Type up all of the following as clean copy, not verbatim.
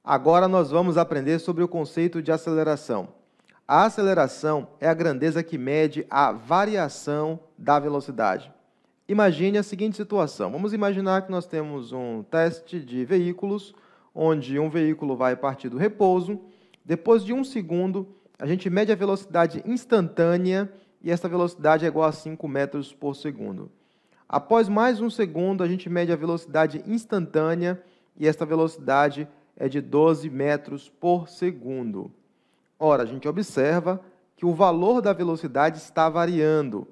Agora nós vamos aprender sobre o conceito de aceleração. A aceleração é a grandeza que mede a variação da velocidade. Imagine a seguinte situação. Vamos imaginar que nós temos um teste de veículos, onde um veículo vai partir do repouso. Depois de 1 segundo, a gente mede a velocidade instantânea e essa velocidade é igual a 5 metros por segundo. Após mais 1 segundo, a gente mede a velocidade instantânea e esta velocidade é de 12 metros por segundo. Ora, a gente observa que o valor da velocidade está variando.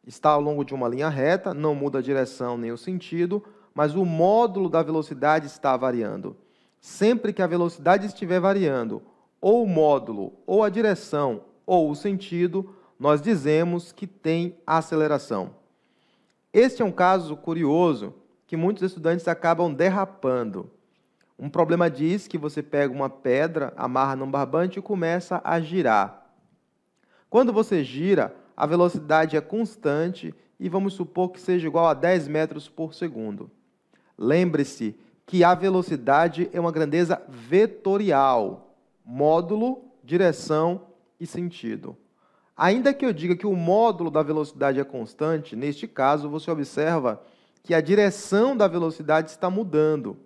Está ao longo de uma linha reta, não muda a direção nem o sentido, mas o módulo da velocidade está variando. Sempre que a velocidade estiver variando, ou o módulo, ou a direção, ou o sentido, nós dizemos que tem aceleração. Este é um caso curioso que muitos estudantes acabam derrapando. Um problema diz que você pega uma pedra, amarra num barbante e começa a girar. Quando você gira, a velocidade é constante e vamos supor que seja igual a 10 metros por segundo. Lembre-se que a velocidade é uma grandeza vetorial, módulo, direção e sentido. Ainda que eu diga que o módulo da velocidade é constante, neste caso você observa que a direção da velocidade está mudando.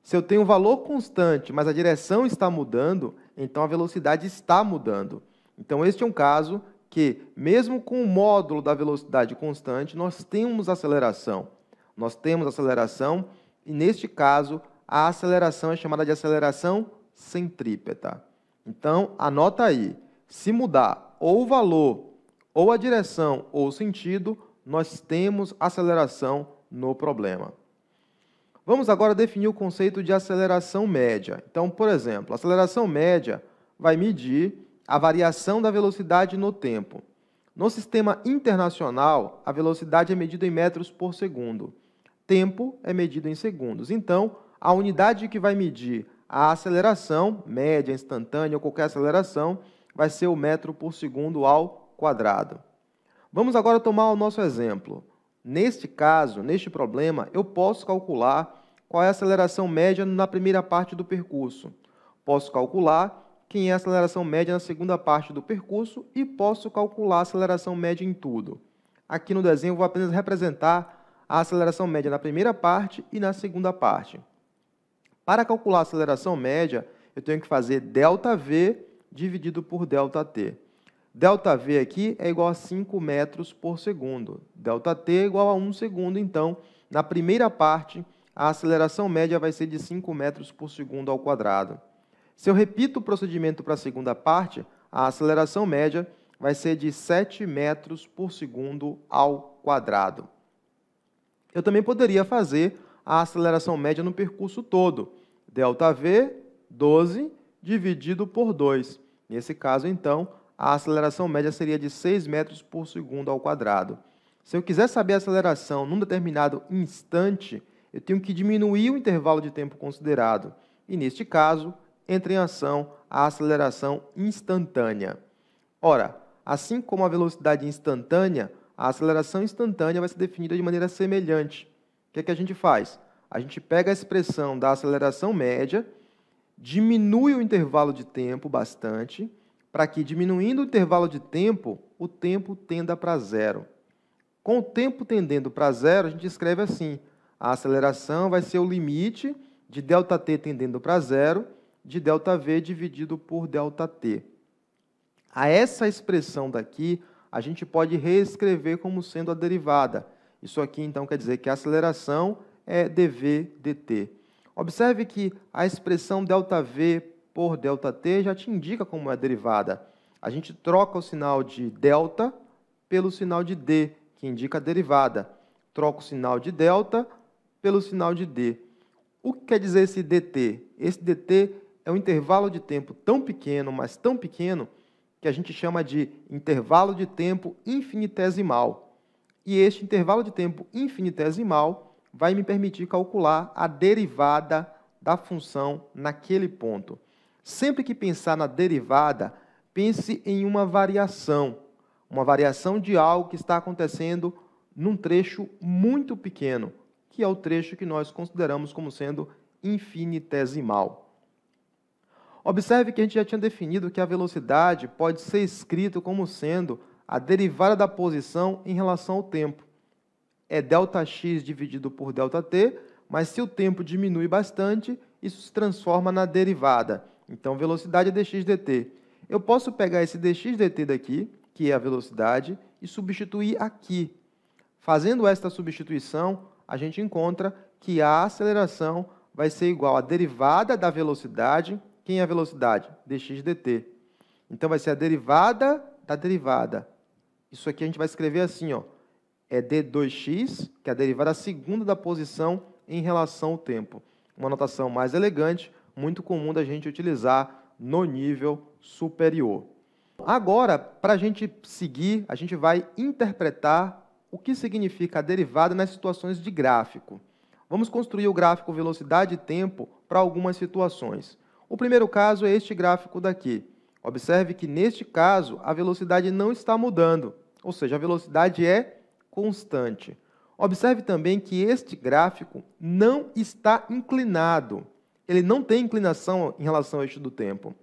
Se eu tenho um valor constante, mas a direção está mudando, então a velocidade está mudando. Então, este é um caso que, mesmo com o módulo da velocidade constante, nós temos aceleração. Nós temos aceleração e, neste caso, a aceleração é chamada de aceleração centrípeta. Então, anota aí. Se mudar ou o valor, ou a direção, ou o sentido, nós temos aceleração no problema. Vamos agora definir o conceito de aceleração média. Então, por exemplo, a aceleração média vai medir a variação da velocidade no tempo. No sistema internacional, a velocidade é medida em metros por segundo. Tempo é medido em segundos. Então, a unidade que vai medir a aceleração, média, instantânea ou qualquer aceleração, vai ser o metro por segundo ao quadrado. Vamos agora tomar o nosso exemplo. Neste caso, neste problema, eu posso calcular qual é a aceleração média na primeira parte do percurso. Posso calcular quem é a aceleração média na segunda parte do percurso e posso calcular a aceleração média em tudo. Aqui no desenho eu vou apenas representar a aceleração média na primeira parte e na segunda parte. Para calcular a aceleração média, eu tenho que fazer ΔV dividido por ΔT. ΔV aqui é igual a 5 metros por segundo. ΔT é igual a 1 segundo. Então, na primeira parte, a aceleração média vai ser de 5 metros por segundo ao quadrado. Se eu repito o procedimento para a segunda parte, a aceleração média vai ser de 7 metros por segundo ao quadrado. Eu também poderia fazer a aceleração média no percurso todo. ΔV, 12, dividido por 2. Nesse caso, então, a aceleração média seria de 6 metros por segundo ao quadrado. Se eu quiser saber a aceleração num determinado instante, eu tenho que diminuir o intervalo de tempo considerado. E, neste caso, entra em ação a aceleração instantânea. Ora, assim como a velocidade instantânea, a aceleração instantânea vai ser definida de maneira semelhante. O que é que a gente faz? A gente pega a expressão da aceleração média, diminui o intervalo de tempo bastante, para que, diminuindo o intervalo de tempo, o tempo tenda para zero. Com o tempo tendendo para zero, a gente escreve assim: a aceleração vai ser o limite de ΔT tendendo para zero, de ΔV dividido por ΔT. A essa expressão daqui, a gente pode reescrever como sendo a derivada. Isso aqui, então, quer dizer que a aceleração é dV dt. Observe que a expressão ΔV por ΔT já te indica como é a derivada. A gente troca o sinal de delta pelo sinal de d, que indica a derivada. Troca o sinal de delta pelo sinal de d. O que quer dizer esse dt? Esse dt é um intervalo de tempo tão pequeno, mas tão pequeno, que a gente chama de intervalo de tempo infinitesimal. E este intervalo de tempo infinitesimal vai me permitir calcular a derivada da função naquele ponto. Sempre que pensar na derivada, pense em uma variação de algo que está acontecendo num trecho muito pequeno, que é o trecho que nós consideramos como sendo infinitesimal. Observe que a gente já tinha definido que a velocidade pode ser escrito como sendo a derivada da posição em relação ao tempo. É ΔX dividido por ΔT, mas se o tempo diminui bastante, isso se transforma na derivada. Então, velocidade é dx dt. Eu posso pegar esse dx dt daqui, que é a velocidade, e substituir aqui. Fazendo esta substituição, a gente encontra que a aceleração vai ser igual à derivada da velocidade. Quem é a velocidade? Dx dt. Então, vai ser a derivada da derivada. Isso aqui a gente vai escrever assim, ó. É d2x, que é a derivada segunda da posição em relação ao tempo. Uma notação mais elegante, muito comum da gente utilizar no nível superior. Agora, para a gente seguir, a gente vai interpretar o que significa a derivada nas situações de gráfico. Vamos construir o gráfico velocidade e tempo para algumas situações. O primeiro caso é este gráfico daqui. Observe que, neste caso, a velocidade não está mudando, ou seja, a velocidade é constante. Observe também que este gráfico não está inclinado. Ele não tem inclinação em relação ao eixo do tempo.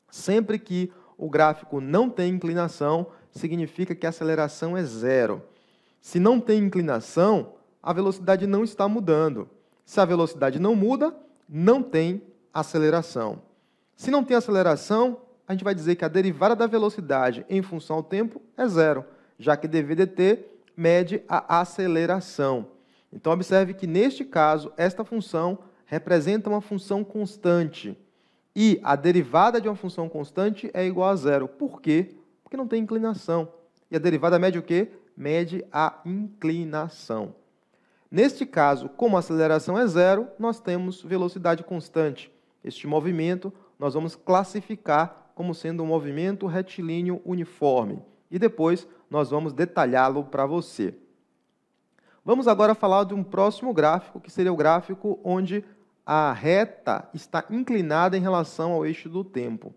Sempre que o gráfico não tem inclinação, significa que a aceleração é zero. Se não tem inclinação, a velocidade não está mudando. Se a velocidade não muda, não tem aceleração. Se não tem aceleração, a gente vai dizer que a derivada da velocidade em função ao tempo é zero, já que dv dt mede a aceleração. Então, observe que, neste caso, esta função representa uma função constante. E a derivada de uma função constante é igual a zero. Por quê? Porque não tem inclinação. E a derivada mede o quê? Mede a inclinação. Neste caso, como a aceleração é zero, nós temos velocidade constante. Este movimento nós vamos classificar como sendo um movimento retilíneo uniforme. E depois nós vamos detalhá-lo para você. Vamos agora falar de um próximo gráfico, que seria o gráfico onde a reta está inclinada em relação ao eixo do tempo.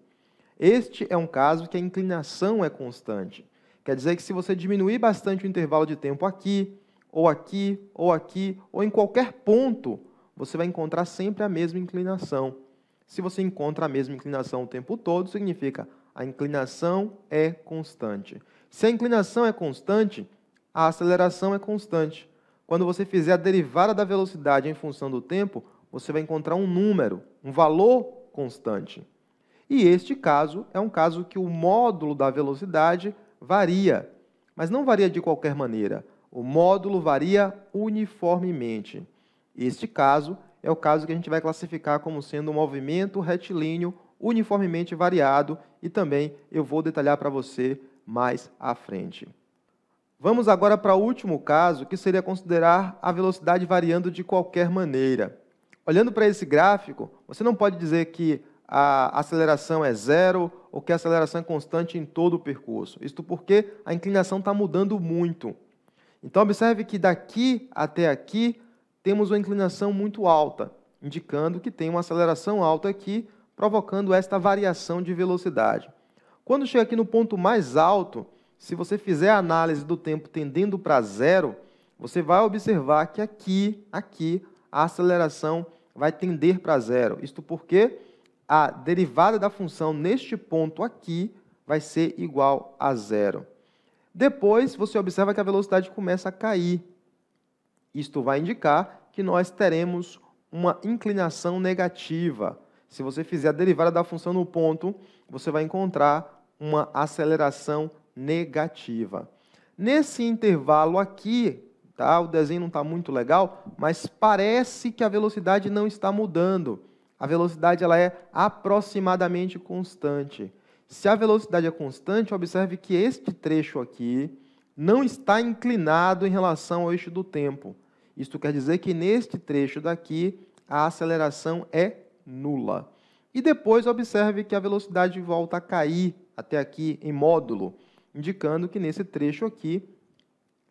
Este é um caso que a inclinação é constante. Quer dizer que, se você diminuir bastante o intervalo de tempo aqui, ou aqui, ou aqui, ou em qualquer ponto, você vai encontrar sempre a mesma inclinação. Se você encontra a mesma inclinação o tempo todo, significa a inclinação é constante. Se a inclinação é constante, a aceleração é constante. Quando você fizer a derivada da velocidade em função do tempo, você vai encontrar um número, um valor constante. E este caso é um caso que o módulo da velocidade varia, mas não varia de qualquer maneira. O módulo varia uniformemente. Este caso é o caso que a gente vai classificar como sendo um movimento retilíneo uniformemente variado, e também eu vou detalhar para você mais à frente. Vamos agora para o último caso, que seria considerar a velocidade variando de qualquer maneira. Olhando para esse gráfico, você não pode dizer que a aceleração é zero ou que a aceleração é constante em todo o percurso. Isto porque a inclinação está mudando muito. Então, observe que daqui até aqui temos uma inclinação muito alta, indicando que tem uma aceleração alta aqui, provocando esta variação de velocidade. Quando chega aqui no ponto mais alto, se você fizer a análise do tempo tendendo para zero, você vai observar que aqui a aceleração vai tender para zero. Isto porque a derivada da função neste ponto aqui vai ser igual a zero. Depois, você observa que a velocidade começa a cair. Isto vai indicar que nós teremos uma inclinação negativa. Se você fizer a derivada da função no ponto, você vai encontrar uma aceleração negativa. Nesse intervalo aqui, tá, o desenho não está muito legal, mas parece que a velocidade não está mudando. A velocidade ela é aproximadamente constante. Se a velocidade é constante, observe que este trecho aqui não está inclinado em relação ao eixo do tempo. Isto quer dizer que, neste trecho daqui, a aceleração é nula. E depois, observe que a velocidade volta a cair até aqui em módulo, indicando que, nesse trecho aqui,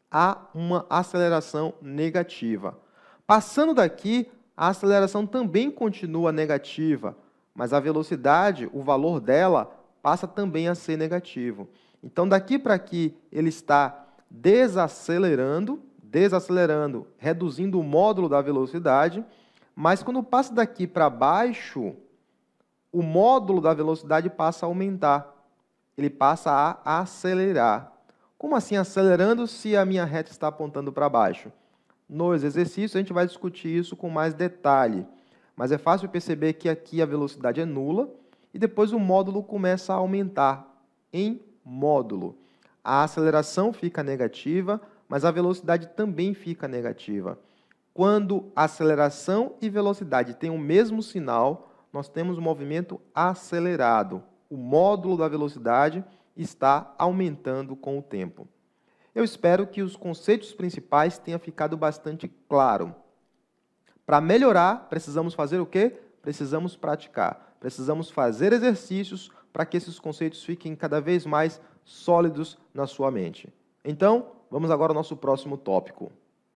há uma aceleração negativa. Passando daqui, a aceleração também continua negativa, mas a velocidade, o valor dela, passa também a ser negativo. Então, daqui para aqui, ele está desacelerando, reduzindo o módulo da velocidade, mas quando passa daqui para baixo, o módulo da velocidade passa a aumentar. Ele passa a acelerar. Como assim acelerando se a minha reta está apontando para baixo? Nos exercícios a gente vai discutir isso com mais detalhe, mas é fácil perceber que aqui a velocidade é nula e depois o módulo começa a aumentar em módulo. A aceleração fica negativa, mas a velocidade também fica negativa. Quando aceleração e velocidade têm o mesmo sinal, nós temos um movimento acelerado. O módulo da velocidade está aumentando com o tempo. Eu espero que os conceitos principais tenham ficado bastante claro. Para melhorar, precisamos fazer o quê? Precisamos praticar. Precisamos fazer exercícios para que esses conceitos fiquem cada vez mais sólidos na sua mente. Então, vamos agora ao nosso próximo tópico.